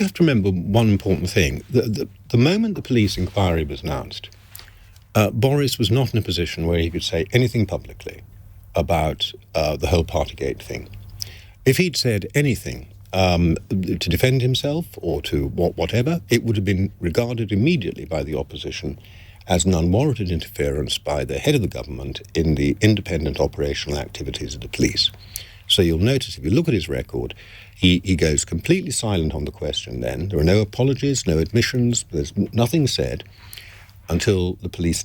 you have to remember one important thing. The moment the police inquiry was announced, Boris was not in a position where he could say anything publicly about the whole Partygate thing. If he'd said anything to defend himself or to whatever, it would have been regarded immediately by the opposition as an unwarranted interference by the head of the government in the independent operational activities of the police. So you'll notice, if you look at his record, he goes completely silent on the question then. There are no apologies, no admissions, there's nothing said until the police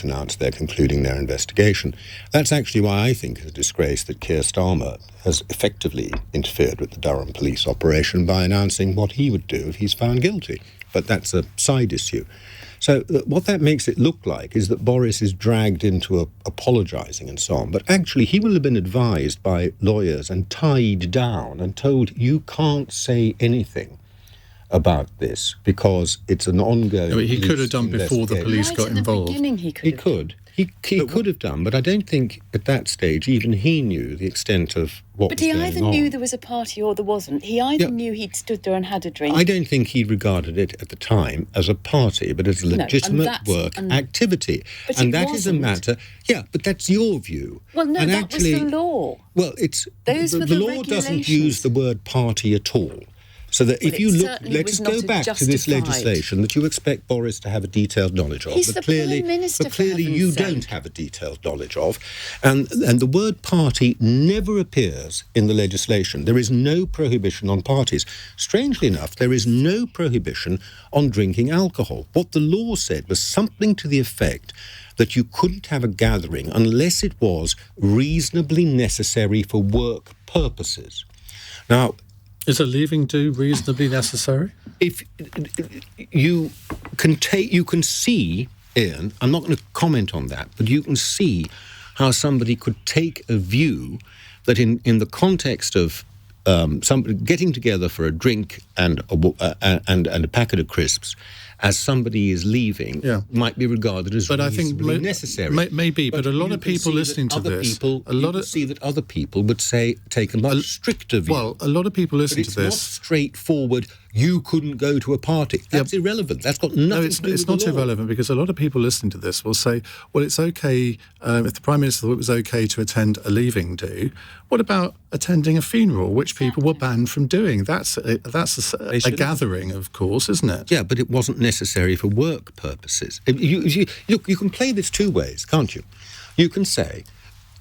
announced they're concluding their investigation. That's actually why I think it's a disgrace that Keir Starmer has effectively interfered with the Durham police operation by announcing what he would do if he's found guilty. But that's a side issue. So what that makes it look like is that Boris is dragged into apologising and so on. But actually, he will have been advised by lawyers and tied down and told, you can't say anything about this because it's an ongoing. He could have done before the police got involved. He could. He could have done, but I don't think at that stage even he knew the extent of what was going on. But he either knew there was a party or there wasn't. He either knew he'd stood there and had a drink. I don't think he regarded it at the time as a party, but as a legitimate activity. And that is a matter... Yeah, but that's your view. Well, no, that was the law. Well, the law doesn't use the word party at all. So that if you look, let's go back to this legislation that you expect Boris to have a detailed knowledge of. He's the Prime Minister, but clearly you don't have a detailed knowledge of. And the word party never appears in the legislation. There is no prohibition on parties. Strangely enough, there is no prohibition on drinking alcohol. What the law said was something to the effect that you couldn't have a gathering unless it was reasonably necessary for work purposes. Now, is a leaving do reasonably necessary? If you can see, Ian, I'm not going to comment on that, but you can see how somebody could take a view that in the context of somebody getting together for a drink and a packet of crisps, as somebody is leaving, might be regarded as reasonably necessary. Maybe, but a lot of people listening to this... see that other people would take a much stricter view. Well, a lot of people listening to this... But it's not straightforward, you couldn't go to a party. That's irrelevant. That's got nothing to do with the law. It's not irrelevant, because a lot of people listening to this will say, well, it's OK, if the Prime Minister thought it was OK to attend a leaving do, what about attending a funeral, which people were banned from doing? That's a gathering, of course, isn't it? Yeah, but it wasn't necessary for work purposes. You can play this two ways, can't you? You can say,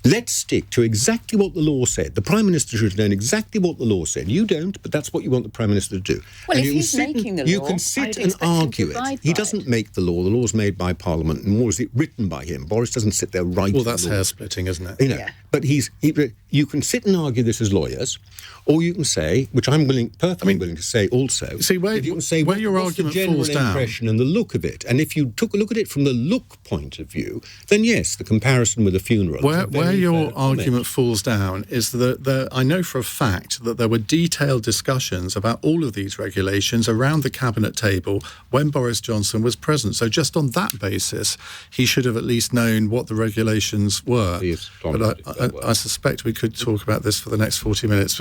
let's stick to exactly what the law said. The Prime Minister should have known exactly what the law said. You don't, but that's what you want the Prime Minister to do. Well, if he's making the law, you can sit and argue it. He doesn't make the law. The law's made by Parliament, nor is it written by him. Boris doesn't sit there writing the law. Well, that's hair-splitting, isn't it? But you can sit and argue this as lawyers, or you can say, which I'm perfectly willing to say also, see, where your argument falls down, impression and the look of it. And if you took a look at it from the look point of view, then yes, the comparison with a funeral. Where your argument falls down is that I know for a fact that there were detailed discussions about all of these regulations around the cabinet table when Boris Johnson was present. So just on that basis, he should have at least known what the regulations were. But I suspect we could talk about this for the next 40 minutes.